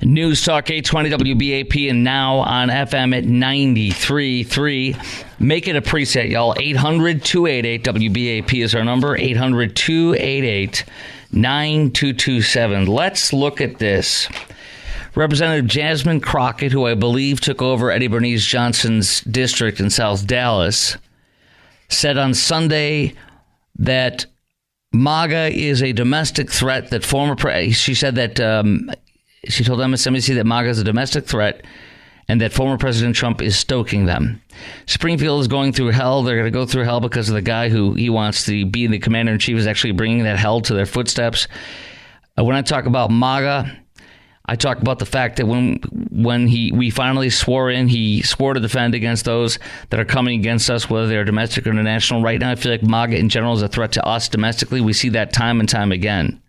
News Talk 820 WBAP and now on FM at 93.3. Make it a preset, y'all. 800-288 WBAP is our number. 800-288-9227. Let's look at this. Representative Jasmine Crockett, who I believe took over Eddie Bernice Johnson's district in South Dallas, said on Sunday that MAGA is a domestic threat that she said that she told MSNBC that MAGA is a domestic threat and that former President Trump is stoking them. Springfield is going through hell. They're going to go through hell because of the guy who he wants to be the commander-in-chief is actually bringing that hell to their footsteps. When I talk about MAGA, I talk about the fact that when we finally swore in, he swore to defend against those that are coming against us, whether they're domestic or international. Right now, I feel like MAGA in general is a threat to us domestically. We see that time and time again.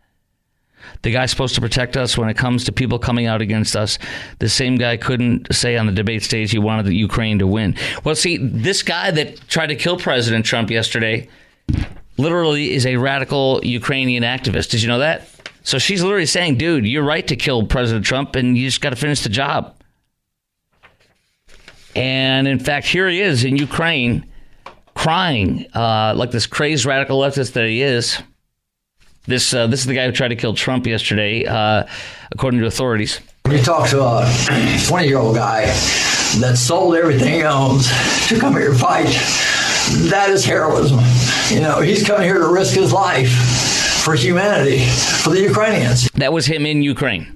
The guy's supposed to protect us when it comes to people coming out against us. The same guy couldn't say on the debate stage he wanted the Ukraine to win. Well, see, this guy that tried to kill President Trump yesterday literally is a radical Ukrainian activist. Did you know that? So she's literally saying, dude, you're right to kill President Trump and you just got to finish the job. And in fact, here he is in Ukraine crying like this crazed radical leftist that he is. This is the guy who tried to kill Trump yesterday, according to authorities. When you talk to a 20-year-old guy that sold everything he owns to come here to fight, that is heroism. You know, he's coming here to risk his life for humanity, for the Ukrainians. That was him in Ukraine.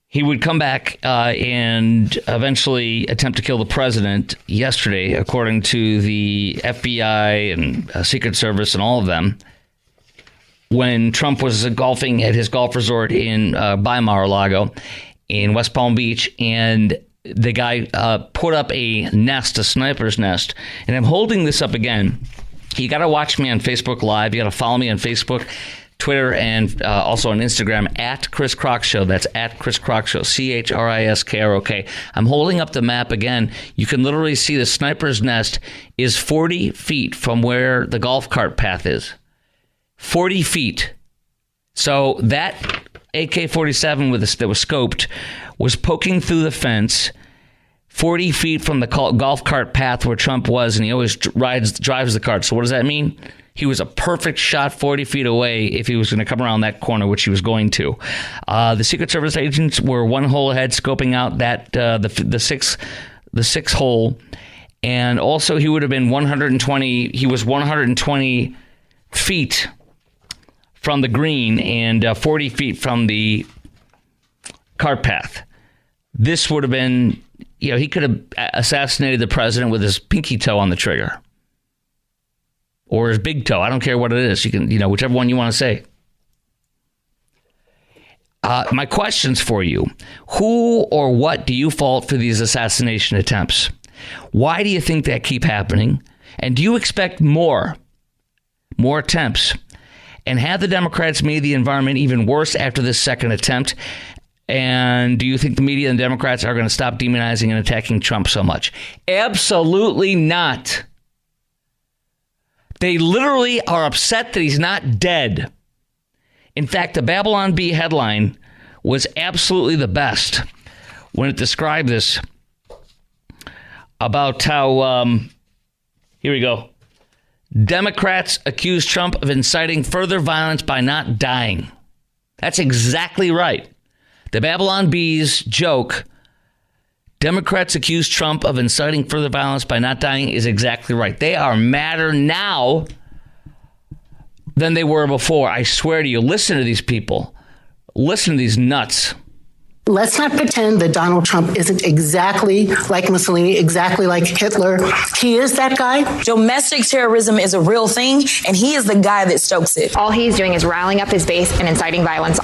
He would come back and eventually attempt to kill the president yesterday, according to the FBI and Secret Service and all of them, when Trump was golfing at his golf resort by Mar-a-Lago in West Palm Beach. And the guy put up a sniper's nest. And I'm holding this up again. You got to watch me on Facebook Live. You got to follow me on Facebook, Twitter, and also on Instagram at Chris Crock Show. That's at Chris Crock Show, ChrisKrok. I'm holding up the map again. You can literally see the sniper's nest is 40 feet from where the golf cart path is. 40 feet. So that AK-47 that was scoped was poking through the fence 40 feet from the golf cart path where Trump was, and he always drives the cart. So what does that mean? He was a perfect shot 40 feet away if he was going to come around that corner, which he was going to. The Secret Service agents were one hole ahead, scoping out that the sixth hole, and also he would have been 120. He was 120 feet from the green and 40 feet from the cart path. This would have been, he could have assassinated the president with his pinky toe on the trigger. Or his big toe. I don't care what it is. You can, whichever one you want to say. My questions for you. Who or what do you fault for these assassination attempts? Why do you think that keep happening? And do you expect more attempts? And have the Democrats made the environment even worse after this second attempt? And do you think the media and Democrats are going to stop demonizing and attacking Trump so much? Absolutely not. They literally are upset that he's not dead. In fact, the Babylon Bee headline was absolutely the best when it described this about how, here we go. Democrats accuse Trump of inciting further violence by not dying. That's exactly right. The Babylon Bee's joke, Democrats accuse Trump of inciting further violence by not dying, is exactly right. They are madder now than they were before. I swear to you, listen to these people. Listen to these nuts. Let's not pretend that Donald Trump isn't exactly like Mussolini, exactly like Hitler. He is that guy. Domestic terrorism is a real thing, and he is the guy that stokes it. All he's doing is riling up his base and inciting violence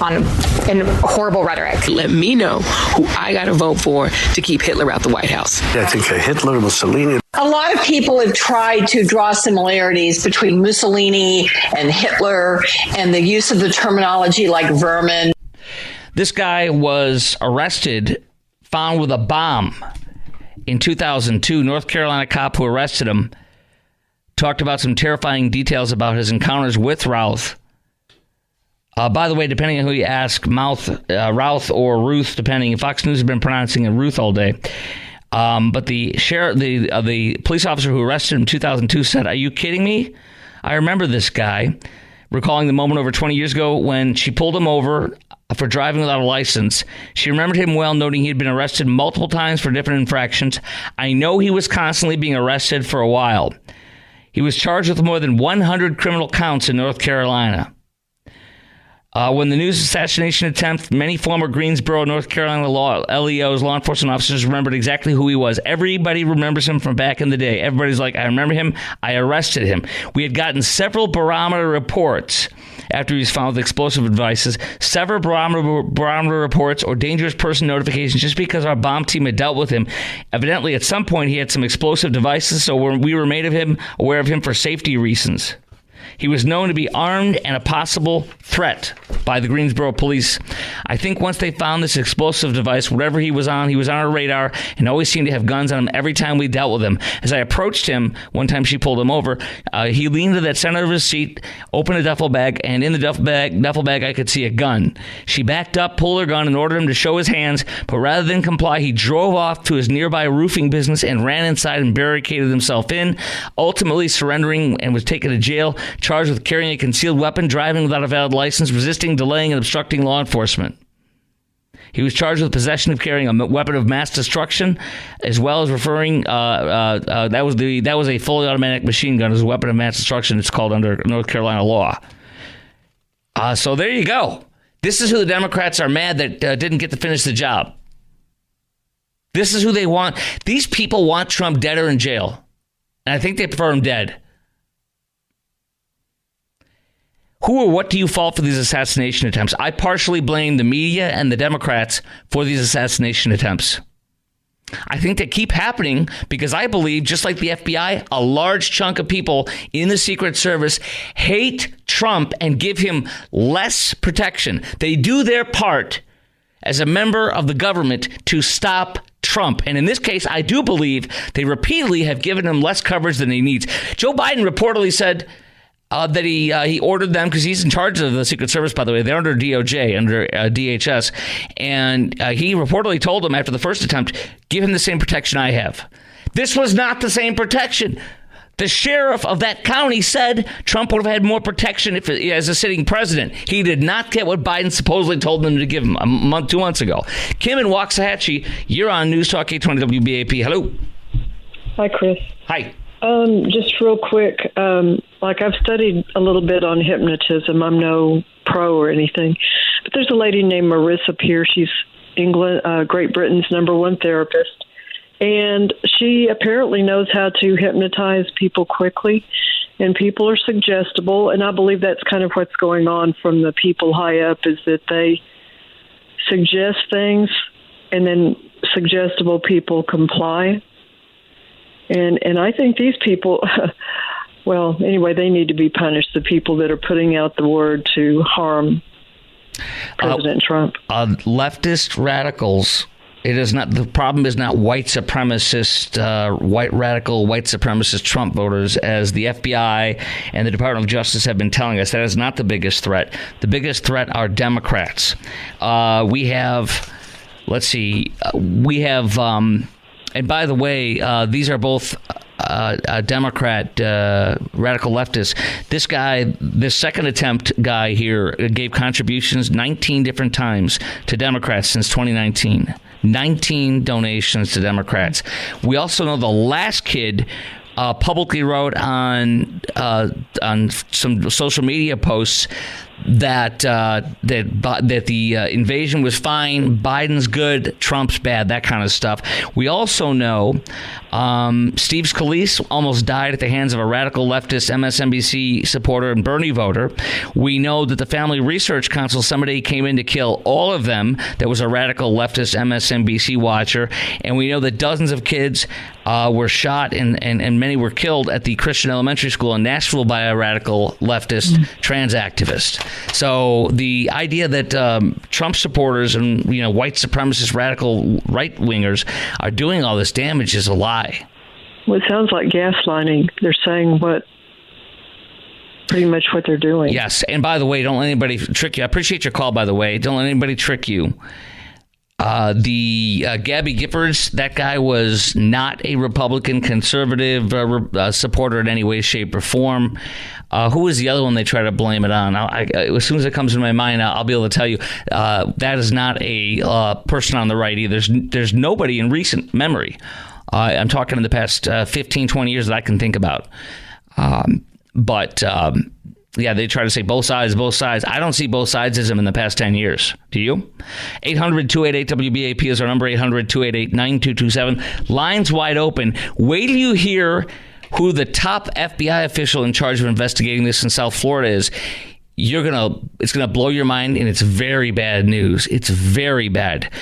in horrible rhetoric. Let me know who I got to vote for to keep Hitler out the White House. I think Hitler, Mussolini. A lot of people have tried to draw similarities between Mussolini and Hitler and the use of the terminology like vermin. This guy was arrested, found with a bomb in 2002. North Carolina cop who arrested him talked about some terrifying details about his encounters with Routh By the way, depending on who you ask, Routh or Ruth, depending. Fox News has been pronouncing it Ruth all day. But the police officer who arrested him in 2002 said, "Are you kidding me? I remember this guy," recalling the moment over 20 years ago when she pulled him over for driving without a license. She remembered him well, noting he had been arrested multiple times for different infractions. "I know he was constantly being arrested for a while. He was charged with more than 100 criminal counts in North Carolina." When the news assassination attempt, many former Greensboro, North Carolina LEOs, law enforcement officers remembered exactly who he was. Everybody remembers him from back in the day. Everybody's like, "I remember him. I arrested him." We had gotten several barometer reports after he was found with explosive devices, several barometer reports or dangerous person notifications just because our bomb team had dealt with him. Evidently, at some point, he had some explosive devices, so we were made aware of him for safety reasons. He was known to be armed and a possible threat by the Greensboro police. I think once they found this explosive device, whatever he was on our radar and always seemed to have guns on him every time we dealt with him. As I approached him, one time she pulled him over, he leaned to that center of his seat, opened a duffel bag, and in the duffel bag I could see a gun. She backed up, pulled her gun, and ordered him to show his hands, but rather than comply, he drove off to his nearby roofing business and ran inside and barricaded himself in, ultimately surrendering and was taken to jail, charged with carrying a concealed weapon, driving without a valid license, resisting, delaying, and obstructing law enforcement. He was charged with possession of carrying a weapon of mass destruction, as well as referring that was a fully automatic machine gun as a weapon of mass destruction. It's called under North Carolina law. So there you go. This is who the Democrats are mad that didn't get to finish the job. This is who they want. These people want Trump dead or in jail, and I think they prefer him dead. Who or what do you fault for these assassination attempts? I partially blame the media and the Democrats for these assassination attempts. I think they keep happening because I believe, just like the FBI, a large chunk of people in the Secret Service hate Trump and give him less protection. They do their part as a member of the government to stop Trump. And in this case, I do believe they repeatedly have given him less coverage than he needs. Joe Biden reportedly said that he ordered them, because he's in charge of the Secret Service, by the way. They're under DOJ, under DHS. And he reportedly told them after the first attempt, give him the same protection I have. This was not the same protection. The sheriff of that county said Trump would have had more protection as a sitting president. He did not get what Biden supposedly told them to give him 2 months ago. Kim in Waxahachie, you're on News Talk 820 WBAP. Hello. Hi, Chris. Hi. Just real quick, I've studied a little bit on hypnotism. I'm no pro or anything, but there's a lady named Marissa Peer. She's Great Britain's #1 therapist, and she apparently knows how to hypnotize people quickly, and people are suggestible, and I believe that's kind of what's going on from the people high up, is that they suggest things, and then suggestible people comply. And I think these people, well, anyway, they need to be punished, the people that are putting out the word to harm President Trump. Leftist radicals, the problem is not white supremacist, white supremacist Trump voters, as the FBI and the Department of Justice have been telling us. That is not the biggest threat. The biggest threat are Democrats. And by the way, these are both Democrat radical leftists. This second attempt guy here gave contributions 19 different times to Democrats since 2019. 19 donations to Democrats. We also know the last kid publicly wrote on some social media posts that the invasion was fine, Biden's good, Trump's bad, that kind of stuff. We also know Steve Scalise almost died at the hands of a radical leftist MSNBC supporter and Bernie voter. We know that the Family Research Council somebody came in to kill all of them. That was a radical leftist MSNBC watcher. And we know that dozens of kids were shot and many were killed at the Christian elementary school in Nashville by a radical leftist trans activist. So the idea that Trump supporters and white supremacist radical right-wingers are doing all this damage is a lie. Well, it sounds like gaslighting. They're saying what pretty much what they're doing. Yes. And by the way, don't let anybody trick you. I appreciate your call, by the way. Don't let anybody trick you. Gabby Giffords, that guy was not a Republican conservative supporter in any way, shape, or form. Who was the other one they try to blame it on? As soon as it comes to my mind, I'll be able to tell you that is not a person on the right either. There's nobody in recent memory. I'm talking in the past 15, 20 years that I can think about. Yeah, they try to say both sides. I don't see both sidesism in the past 10 years. Do you? 800-288-WBAP is our number, 800-288-9227. Lines wide open. Wait till you hear who the top FBI official in charge of investigating this in South Florida is. It's gonna blow your mind, and it's very bad news. It's very bad.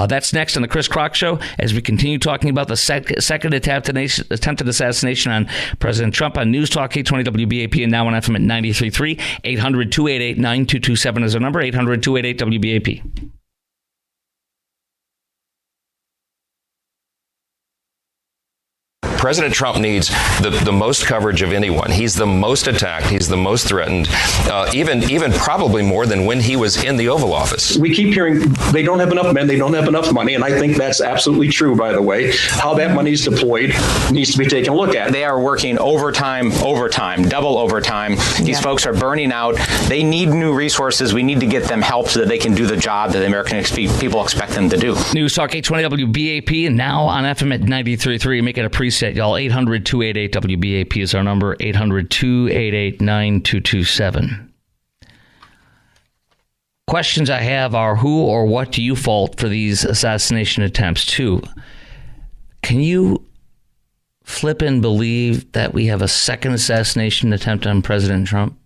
That's next on the Chris Crock Show as we continue talking about the second attempted assassination on President Trump on News Talk 820 WBAP and now on FM at 93.3. 800-288-9227 is our number. 800-288-WBAP. President Trump needs the most coverage of anyone. He's the most attacked. He's the most threatened, even probably more than when he was in the Oval Office. We keep hearing they don't have enough men, they don't have enough money, and I think that's absolutely true, by the way. How that money is deployed needs to be taken a look at. They are working overtime, double overtime. These folks are burning out. They need new resources. We need to get them help so that they can do the job that the American people expect them to do. News Talk 820 WBAP and now on FM at 93.3. Make it a preset, y'all. 800-288-WBAP is our number. 800-288-9227. Questions I have are, who or what do you fault for these assassination attempts? Two, can you flip and believe that we have a second assassination attempt on President Trump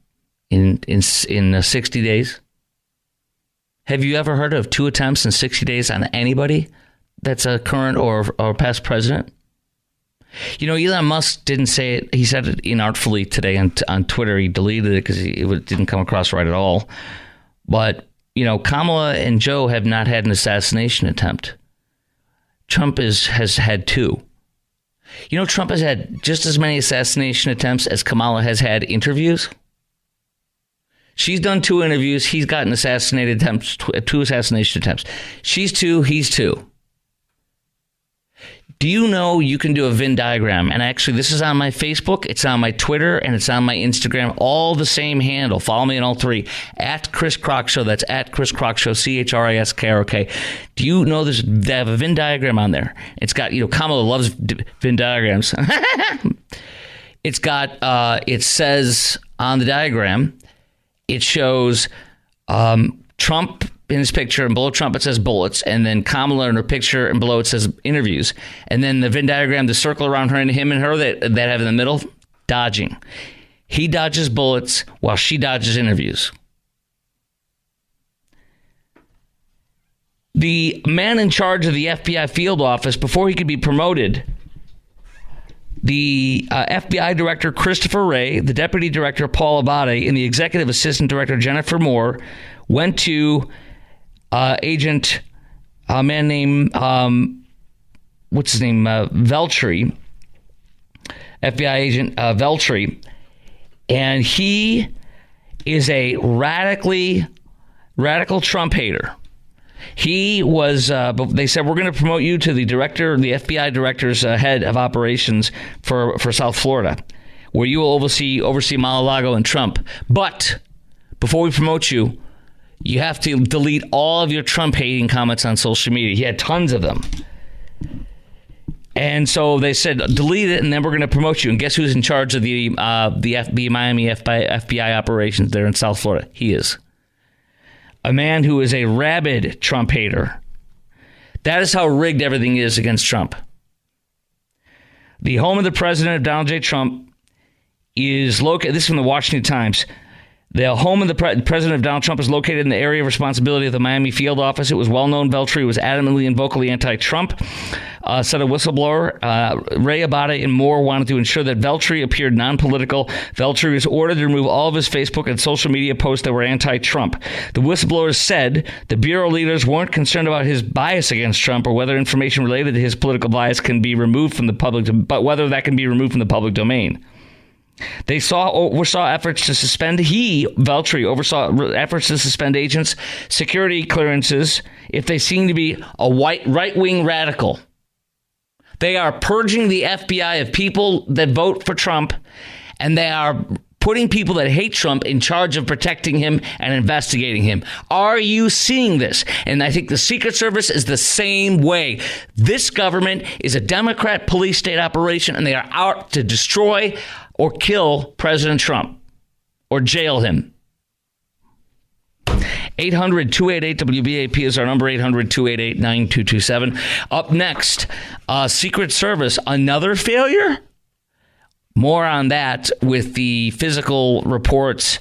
in 60 days? Have you ever heard of 2 attempts in 60 days on anybody that's a current or past president? You know, Elon Musk didn't say it. He said it inartfully today on Twitter. He deleted it because it didn't come across right at all. But, you know, Kamala and Joe have not had an assassination attempt. Trump has had 2. You know, Trump has had just as many assassination attempts as Kamala has had interviews. She's done 2 interviews. He's gotten 2 assassination attempts. She's 2. He's 2. Do you know you can do a Venn diagram? And actually, this is on my Facebook, it's on my Twitter, and it's on my Instagram. All the same handle. Follow me on all 3. At Chris Crock Show. That's at Chris Crock Show, CHRISKROK. Do you know they have a Venn diagram on there? It's got, you know, Kamala loves Venn diagrams. It's got, it says on the diagram, it shows Trump in his picture, and below Trump it says bullets, and then Kamala in her picture, and below it says interviews. And then the Venn diagram, the circle around her and him and her that have in the middle, dodging. He dodges bullets while she dodges interviews. The man in charge of the FBI field office, before he could be promoted, the FBI director, Christopher Wray, the deputy director, Paul Abate, and the executive assistant director, Jennifer Moore, went to agent, a man named, what's his name, Veltri, FBI agent Veltri, and he is a radical Trump hater. He was, they said, we're going to promote you to the FBI director's head of operations for South Florida, where you will oversee Mar-a-Lago and Trump. But before we promote you, you have to delete all of your Trump-hating comments on social media. He had tons of them. And so they said, delete it, and then we're going to promote you. And guess who's in charge of the Miami FBI operations there in South Florida? He is. A man who is a rabid Trump hater. That is how rigged everything is against Trump. The home of the president of Donald J. Trump is located, this is from the Washington Times. The home of the president of Donald Trump is located in the area of responsibility of the Miami field office. It was well known Veltri was adamantly and vocally anti-Trump, said a whistleblower. Ray Abate and Moore wanted to ensure that Veltri appeared non-political. Veltri was ordered to remove all of his Facebook and social media posts that were anti-Trump. The whistleblowers said the bureau leaders weren't concerned about his bias against Trump or whether information related to his political bias can be removed from the public, but whether that can be removed from the public domain. They oversaw efforts to suspend. Veltri oversaw efforts to suspend agents' security clearances if they seem to be a right-wing radical. They are purging the FBI of people that vote for Trump, and they are putting people that hate Trump in charge of protecting him and investigating him. Are you seeing this? And I think the Secret Service is the same way. This government is a Democrat police state operation, and they are out to destroy or kill President Trump or jail him. 800-288-WBAP is our number, 800-288-9227. Up next, Secret Service, another failure? More on that with the physical reports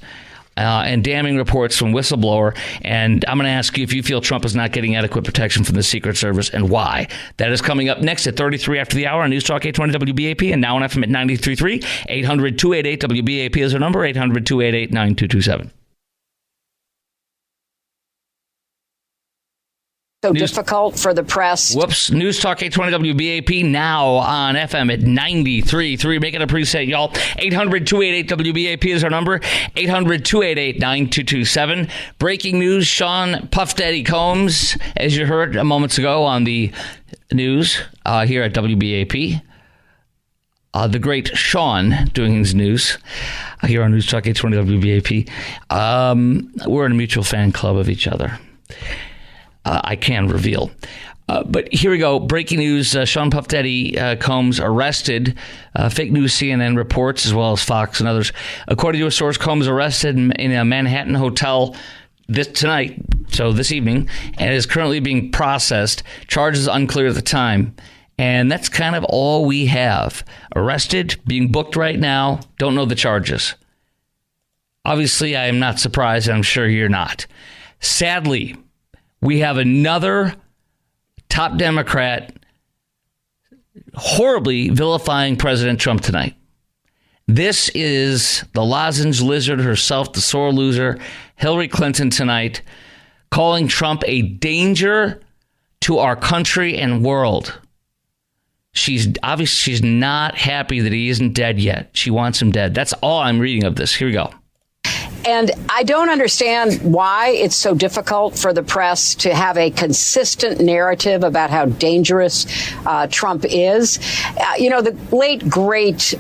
and damning reports from whistleblower. And I'm going to ask you if you feel Trump is not getting adequate protection from the Secret Service and why. That is coming up next at 33 after the hour on News Talk 820 WBAP and now on FM at 93.3. 800-288-WBAP is our number, 800-288-9227. So difficult for the press. Whoops. News Talk 820 WBAP now on FM at 93.3. Make it a preset, y'all. 800-288-WBAP is our number. 800-288-9227. Breaking news, Sean Puff Daddy Combs, as you heard moments ago on the news here at WBAP. The great Sean doing his news here on News Talk 820 WBAP. We're in a mutual fan club of each other. I can reveal. But here we go. Breaking news. Sean Puff Daddy Combs arrested. Fake news CNN reports, as well as Fox and others. According to a source, Combs arrested in a Manhattan hotel this evening, and is currently being processed. Charges unclear at the time. And that's kind of all we have. Arrested, being booked right now. Don't know the charges. Obviously, I am not surprised, and I'm sure you're not. Sadly, we have another top Democrat horribly vilifying President Trump tonight. This is the lozenge lizard herself, the sore loser, Hillary Clinton tonight, calling Trump a danger to our country and world. She's not happy that he isn't dead yet. She wants him dead. That's all I'm reading of this. Here we go. And I don't understand why it's so difficult for the press to have a consistent narrative about how dangerous Trump is. The late, great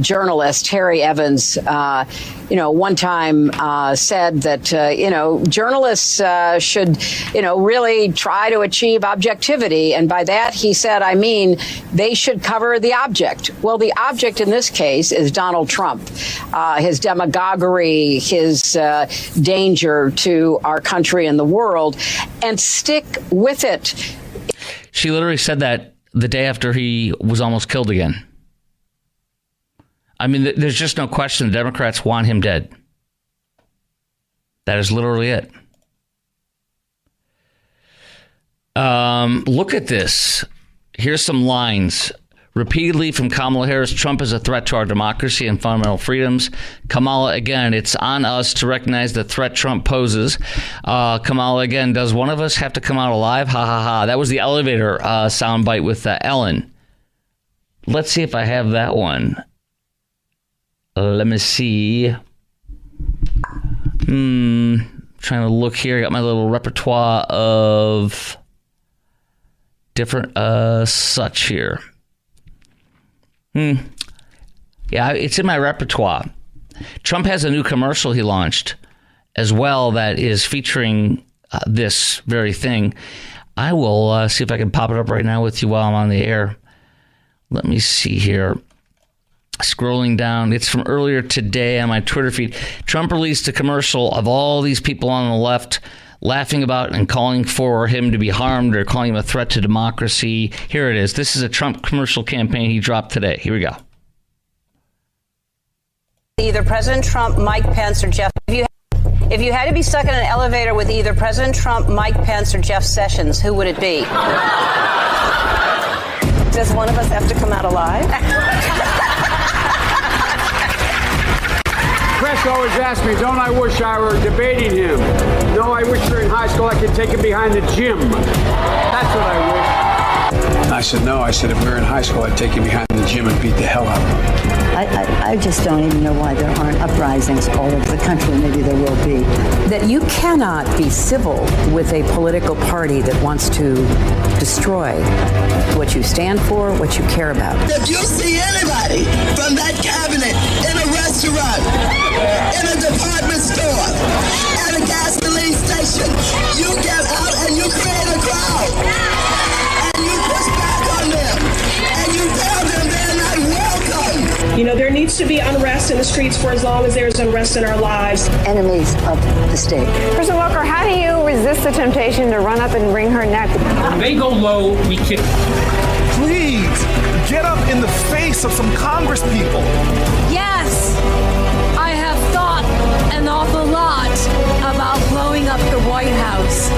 journalist Harry Evans, one time said that, journalists should, really try to achieve objectivity. And by that, he said, I mean, they should cover the object. Well, the object in this case is Donald Trump, his demagoguery, his danger to our country and the world, and stick with it. She literally said that the day after he was almost killed again. I mean, there's just no question the Democrats want him dead. That is literally it. Look at this. Here's some lines. Repeatedly from Kamala Harris, Trump is a threat to our democracy and fundamental freedoms. Kamala, again, it's on us to recognize the threat Trump poses. Kamala, again, does one of us have to come out alive? Ha, ha, ha. That was the elevator soundbite with Ellen. Let's see if I have that one. Let me see. Trying to look here. I got my little repertoire of different such here. Yeah, it's in my repertoire. Trump has a new commercial he launched as well that is featuring this very thing. I will see if I can pop it up right now with you while I'm on the air. Let me see here. Scrolling down, it's from earlier today on my Twitter feed. Trump released a commercial of all these people on the left laughing about and calling for him to be harmed or calling him a threat to democracy. Here it is. This is a Trump commercial campaign he dropped today. Here we go. Either President Trump, Mike Pence, or Jeff. If you had to be stuck in an elevator with either President Trump, Mike Pence, or Jeff Sessions, who would it be? Does one of us have to come out alive? Press always asks me, don't I wish I were debating him? No, I wish we were in high school, I could take him behind the gym. That's what I wish. I said, no. I said, if we were in high school, I'd take him behind the gym and beat the hell out of him. I just don't even know why there aren't uprisings all over the country. Maybe there will be. That you cannot be civil with a political party that wants to destroy what you stand for, what you care about. If you see anybody from that cabinet in a restaurant, in a department store, at a gasoline station, you get out and you create a crowd. And you push back on them. And you tell them they're not welcome. You know, there needs to be unrest in the streets for as long as there's unrest in our lives. Enemies of the state. President Walker, how do you resist the temptation to run up and wring her neck? When they go low, we kick. Please, get up in the face of some Congress people. Yes, I have thought an awful lot about blowing up the White House.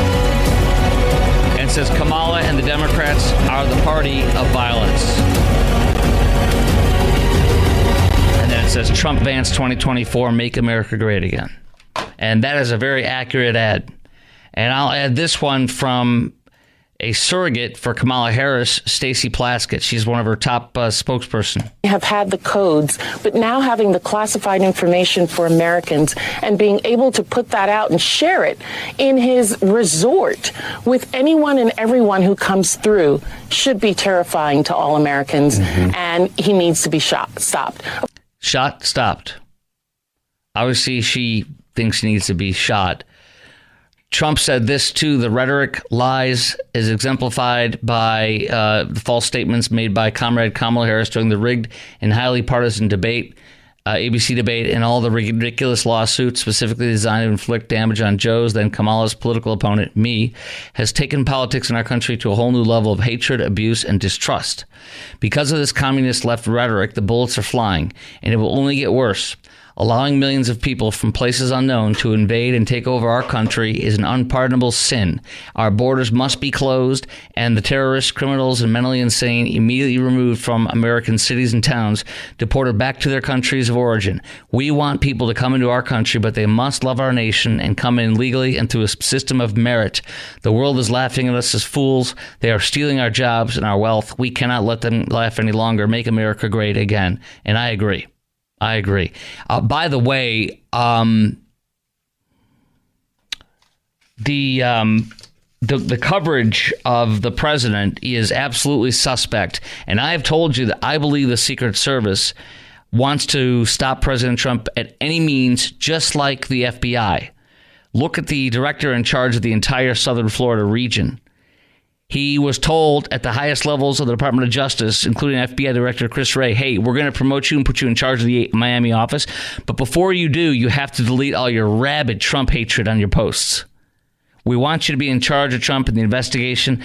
And says Kamala and the Democrats are the party of violence. And then it says Trump Vance 2024, make America great again. And that is a very accurate ad. And I'll add this one from a surrogate for Kamala Harris, Stacey Plaskett. She's one of her top spokesperson. Have had the codes, but now having the classified information for Americans and being able to put that out and share it in his resort with anyone and everyone who comes through should be terrifying to all Americans. And he needs to be stopped. Stopped. Obviously, she thinks he needs to be shot. Trump said this, too. The rhetoric lies is exemplified by the false statements made by Comrade Kamala Harris during the rigged and highly partisan debate, ABC debate, and all the ridiculous lawsuits specifically designed to inflict damage on Joe's, then Kamala's political opponent, me, has taken politics in our country to a whole new level of hatred, abuse, and distrust. Because of this communist left rhetoric, the bullets are flying, and it will only get worse. Allowing millions of people from places unknown to invade and take over our country is an unpardonable sin. Our borders must be closed, and the terrorists, criminals, and mentally insane immediately removed from American cities and towns, deported back to their countries of origin. We want people to come into our country, but they must love our nation and come in legally and through a system of merit. The world is laughing at us as fools. They are stealing our jobs and our wealth. We cannot let them laugh any longer. Make America great again. And I agree. By the way, the coverage of the president is absolutely suspect. And I have told you that I believe the Secret Service wants to stop President Trump at any means, just like the FBI. Look at the director in charge of the entire Southern Florida region. He was told at the highest levels of the Department of Justice, including FBI Director Chris Wray, hey, we're going to promote you and put you in charge of the Miami office. But before you do, you have to delete all your rabid Trump hatred on your posts. We want you to be in charge of Trump in the investigation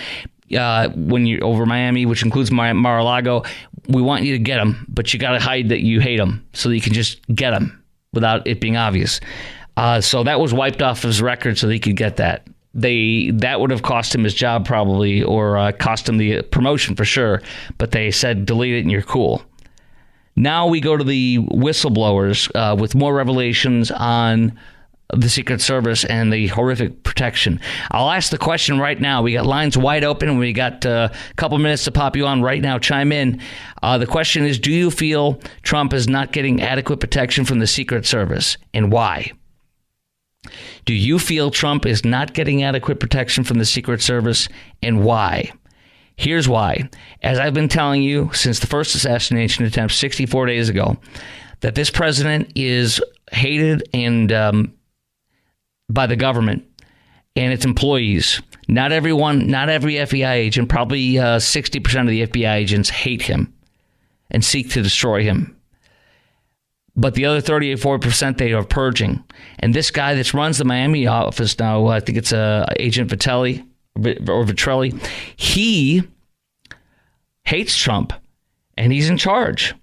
when you're over Miami, which includes Mar-a-Lago. We want you to get him, but you got to hide that you hate him so that you can just get him without it being obvious. So that was wiped off his record so that he could get that. That would have cost him his job probably, or cost him the promotion for sure. But they said, delete it and you're cool. Now we go to the whistleblowers with more revelations on the Secret Service and the horrific protection. I'll ask the question right now. We got lines wide open. We got a couple minutes to pop you on right now. Chime in. The question is, do you feel Trump is not getting adequate protection from the Secret Service, and why? Do you feel Trump is not getting adequate protection from the Secret Service, and why? Here's why. As I've been telling you since the first assassination attempt 64 days ago, that this president is hated and by the government and its employees. Not every FBI agent, probably 60% of the FBI agents hate him and seek to destroy him. But the other 38% they are purging. And this guy that runs the Miami office now, I think it's Agent Vitrelli, he hates Trump, and he's in charge.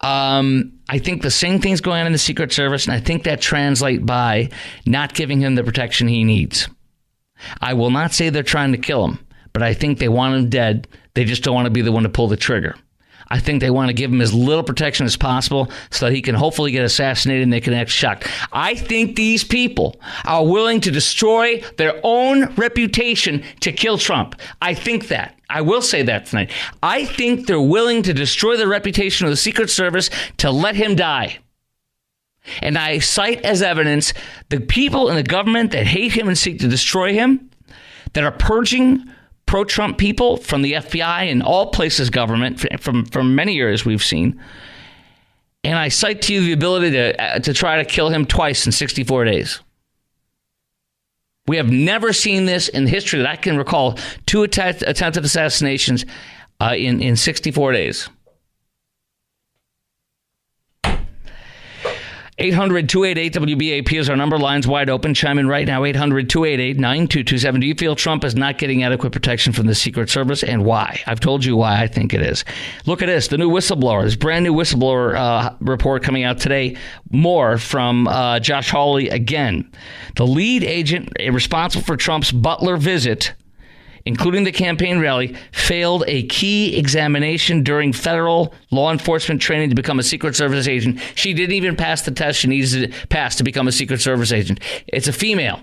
I think the same thing's going on in the Secret Service, and I think that translates by not giving him the protection he needs. I will not say they're trying to kill him, but I think they want him dead. They just don't want to be the one to pull the trigger. I think they want to give him as little protection as possible so that he can hopefully get assassinated and they can act shocked. I think these people are willing to destroy their own reputation to kill Trump. I think that. I will say that tonight. I think they're willing to destroy the reputation of the Secret Service to let him die. And I cite as evidence the people in the government that hate him and seek to destroy him, that are purging pro-Trump people from the FBI and all places government from many years we've seen. And I cite to you the ability to try to kill him twice in 64 days. We have never seen this in history that I can recall. 2 attempted assassinations in 64 days. 800-288-WBAP is our number. Lines wide open. Chime in right now. 800-288-9227. Do you feel Trump is not getting adequate protection from the Secret Service, and why? I've told you why I think it is. Look at this. The new whistleblower. This brand new whistleblower report coming out today. More from Josh Hawley again. The lead agent responsible for Trump's Butler visit, including the campaign rally, failed a key examination during federal law enforcement training to become a Secret Service agent. She didn't even pass the test she needs to pass to become a Secret Service agent. It's a female.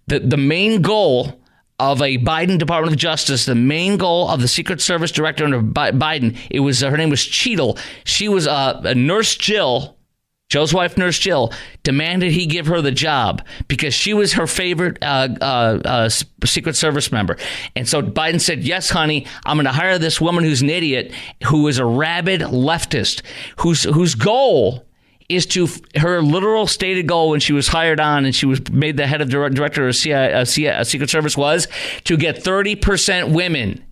The main goal of a Biden Department of Justice, the main goal of the Secret Service director under Biden, her name was Cheadle. She was a Nurse Jill. Joe's wife, Nurse Jill, demanded he give her the job because she was her favorite Secret Service member. And so Biden said, yes, honey, I'm going to hire this woman who's an idiot, who is a rabid leftist, whose goal is her literal stated goal when she was hired on and she was made the head of director of Secret Service was to get 30% women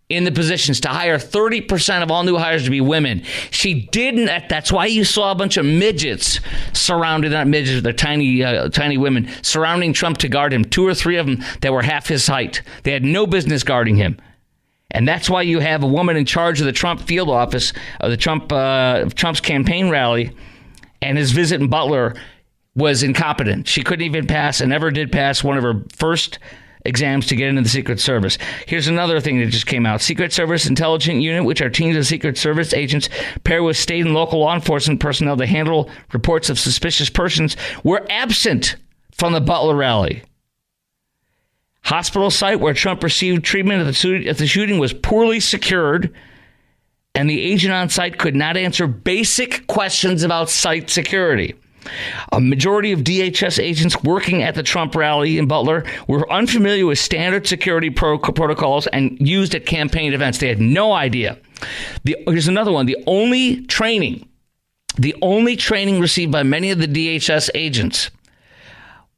in the positions, to hire 30% of all new hires to be women. She didn't. That's why you saw a bunch of midgets surrounded, not midgets, they're tiny women, surrounding Trump to guard him. 2 or 3 of them that were half his height. They had no business guarding him. And that's why you have a woman in charge of the Trump field office, of the Trump's campaign rally, and his visit in Butler was incompetent. She couldn't even pass, and never did pass, one of her first exams to get into the Secret Service. Here's another thing that just came out. Secret Service Intelligence Unit, which are teams of Secret Service agents paired with state and local law enforcement personnel to handle reports of suspicious persons, were absent from the Butler rally. Hospital site where Trump received treatment at the shooting was poorly secured, and the agent on site could not answer basic questions about site security. A majority of DHS agents working at the Trump rally in Butler were unfamiliar with standard security protocols and used at campaign events. They had no idea. Here's another one. The only training received by many of the DHS agents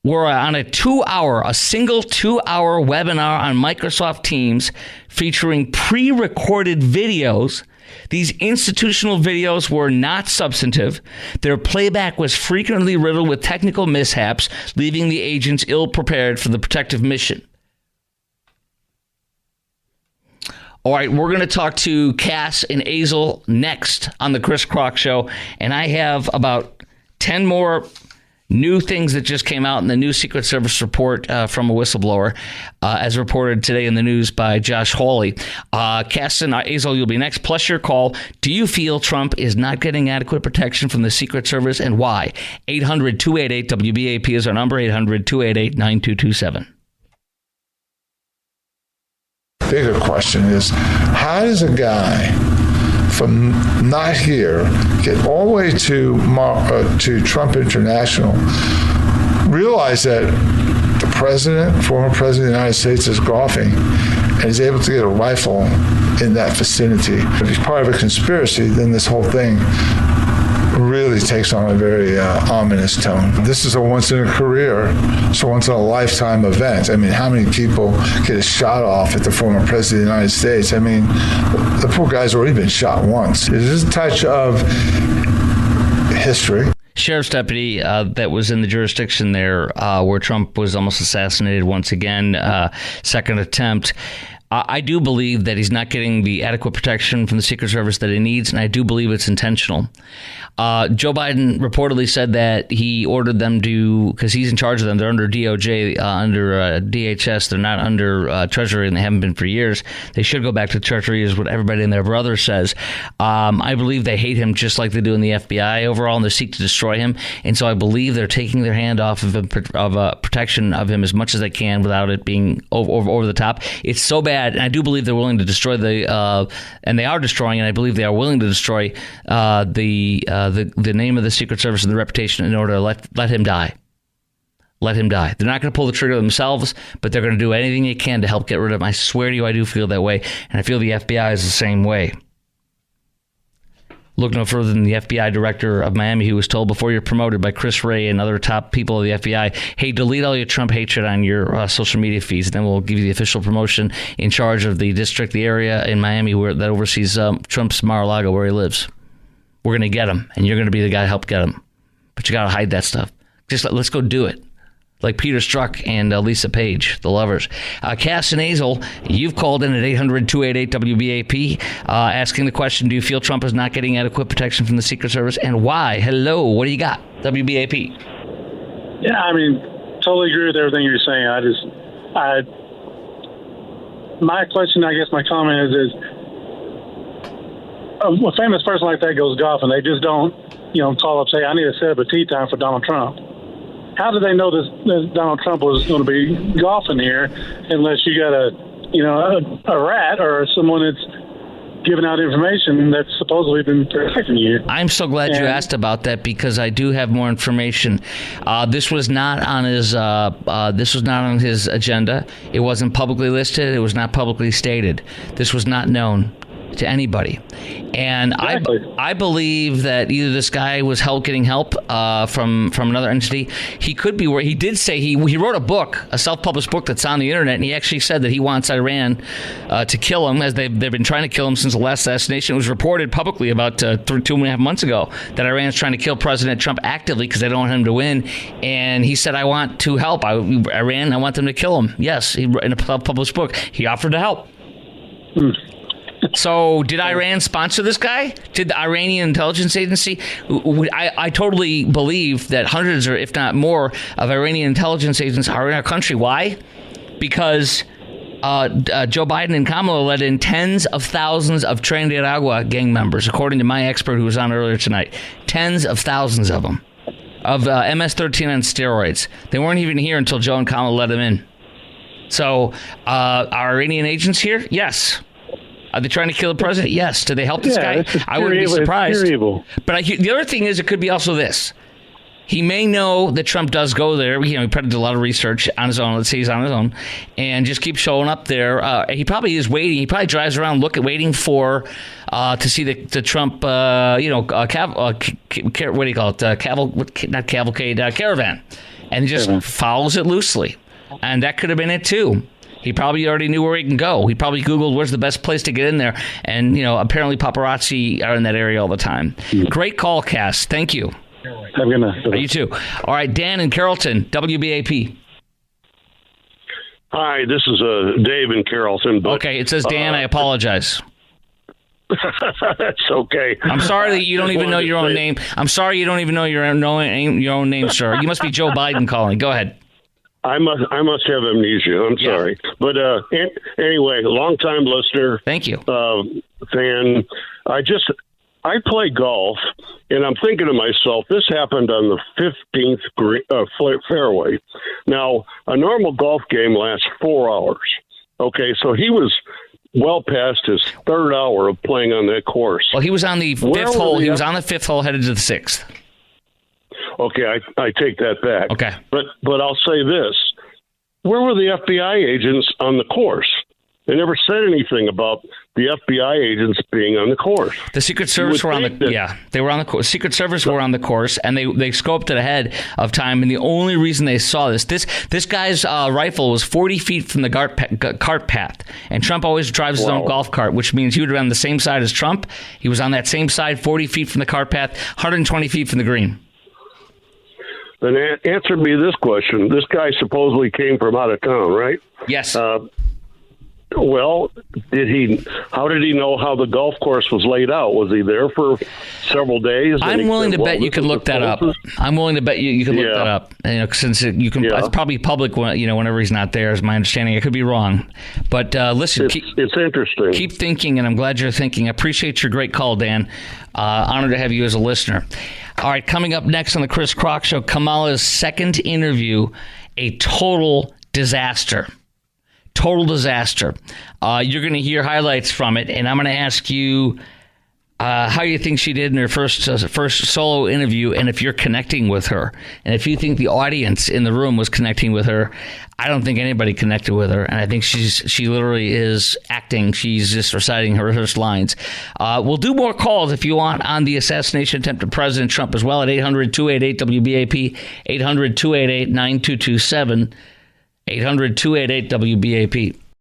were on a single 2-hour webinar on Microsoft Teams featuring pre-recorded videos. These institutional videos were not substantive. Their playback was frequently riddled with technical mishaps, leaving the agents ill-prepared for the protective mission. All right, we're going to talk to Cass and Azel next on the Chris Kroc Show, and I have about 10 more new things that just came out in the new Secret Service report from a whistleblower, as reported today in the news by Josh Hawley. Cass and Azel, you'll be next, plus your call. Do you feel Trump is not getting adequate protection from the Secret Service, and why? 800-288-WBAP is our number, 800-288-9227. Bigger question is, how does a guy from not here get all the way to Trump International, realize that the former president of the United States, is golfing and is able to get a rifle in that vicinity? If he's part of a conspiracy, then this whole thing really takes on a very ominous tone. This is a once-in-a-career, it's a once-in-a-lifetime event. I mean, how many people get a shot off at the former president of the United States? I mean, the poor guy's already been shot once. It is a touch of history. Sheriff's deputy that was in the jurisdiction there where Trump was almost assassinated once again, second attempt. I do believe that he's not getting the adequate protection from the Secret Service that he needs, and I do believe it's intentional. Joe Biden reportedly said that he ordered them to, because he's in charge of them, they're under DOJ, under DHS, they're not under Treasury, and they haven't been for years. They should go back to Treasury, is what everybody and their brother says. I believe they hate him just like they do in the FBI overall, and they seek to destroy him. And so I believe they're taking their hand off of protection of him as much as they can without it being over the top. It's so bad, and I do believe they're willing to destroy and they are destroying, and I believe they are willing to destroy the name of the Secret Service and the reputation in order to let him die. Let him die. They're not going to pull the trigger themselves, but they're going to do anything they can to help get rid of him. I swear to you, I do feel that way, and I feel the FBI is the same way. Look no further than the FBI director of Miami, who was told before you're promoted by Chris Wray and other top people of the FBI, hey, delete all your Trump hatred on your social media feeds, and then we'll give you the official promotion in charge of the district, the area in Miami that oversees Trump's Mar-a-Lago, where he lives. We're going to get him, and you're going to be the guy to help get him. But you got to hide that stuff. Just let's go do it. Like Peter Strzok and Lisa Page, the lovers. Cass and Hazel, you've called in at 800-288-WBAP, asking the question, do you feel Trump is not getting adequate protection from the Secret Service, and why? Hello, what do you got? WBAP. Yeah, I mean, totally agree with everything you're saying. My question, I guess my comment is a famous person like that goes golfing. They just don't, call up, say, I need to set up a tee time for Donald Trump. How do they know this Donald Trump was going to be golfing here unless you got a rat or someone that's giving out information that's supposedly been protecting you? I'm so glad you asked about that, because I do have more information. This was not on his agenda. It wasn't publicly listed. It was not publicly stated. This was not known to anybody. And exactly. I believe that either this guy was getting help from another entity. He could be where he did say he wrote a book, a self-published book that's on the internet, and he actually said that he wants Iran to kill him, as they've been trying to kill him since the last assassination. It was reported publicly about 2.5 months ago that Iran is trying to kill President Trump actively because they don't want him to win. And he said, I want to help Iran. I want them to kill him. Yes, in a self-published book, he offered to help. So did Iran sponsor this guy? Did the Iranian intelligence agency? I totally believe that hundreds, or if not more, of Iranian intelligence agents are in our country. Why? Because Joe Biden and Kamala let in tens of thousands of Trinidad gang members, according to my expert who was on earlier tonight. Tens of thousands of them, of MS-13 on steroids. They weren't even here until Joe and Kamala let them in. So are Iranian agents here? Yes. Are they trying to kill the president? Yes. Do they help this guy? I wouldn't be surprised. But the other thing is, it could be also this. He may know that Trump does go there. He probably did a lot of research on his own. Let's say he's on his own, and just keeps showing up there. He probably is waiting. He probably drives around waiting for to see the Trump, what do you call it? Caravan, and he just follows it loosely. And that could have been it too. He probably already knew where he can go. He probably Googled where's the best place to get in there. And, apparently paparazzi are in that area all the time. Mm-hmm. Great call, Cass. Thank you. Have a good night. You too. All right, Dan in Carrollton, WBAP. Hi, this is Dave in Carrollton. But, okay, it says Dan. I apologize. That's okay. I'm sorry that you don't even know your own name. I'm sorry you don't even know your own name, sir. You must be Joe Biden calling. Go ahead. I must have amnesia. I'm sorry. But anyway, long-time listener. Thank you. Fan. I play golf, and I'm thinking to myself, this happened on the 15th fairway. Now, a normal golf game lasts 4 hours. Okay, so he was well past his third hour of playing on that course. Well, he was on the fifth hole. He was on the fifth hole, headed to the sixth. Okay, I take that back. Okay. But I'll say this. Where were the FBI agents on the course? They never said anything about the FBI agents being on the course. The Secret Service were on they were on the course. Secret Service were on the course, and they scoped it ahead of time, and the only reason they saw this guy's rifle was 40 feet from the cart path, and Trump always drives his own golf cart, which means he would have been on the same side as Trump. He was on that same side, 40 feet from the cart path, 120 feet from the green. Then answer me this question. This guy supposedly came from out of town, right? Yes. Well, how did he know how the golf course was laid out? Was he there for several days? I'm willing to bet you can look that up. I'm willing to bet you can look that up. Since you can, it's probably public. Whenever he's not there, is my understanding. I could be wrong, but listen, it's interesting. Keep thinking, and I'm glad you're thinking. I appreciate your great call, Dan. Honored to have you as a listener. All right, coming up next on the Chris Crock Show, Kamala's second interview, a total disaster. Total disaster. You're going to hear highlights from it, and I'm going to ask you how you think she did in her first solo interview, and if you're connecting with her. And if you think the audience in the room was connecting with her, I don't think anybody connected with her, and I think she literally is acting. She's just reciting her rehearsed lines. We'll do more calls if you want on the assassination attempt of President Trump as well at 800-288-WBAP, 800-288-9227. 800-288-WBAP.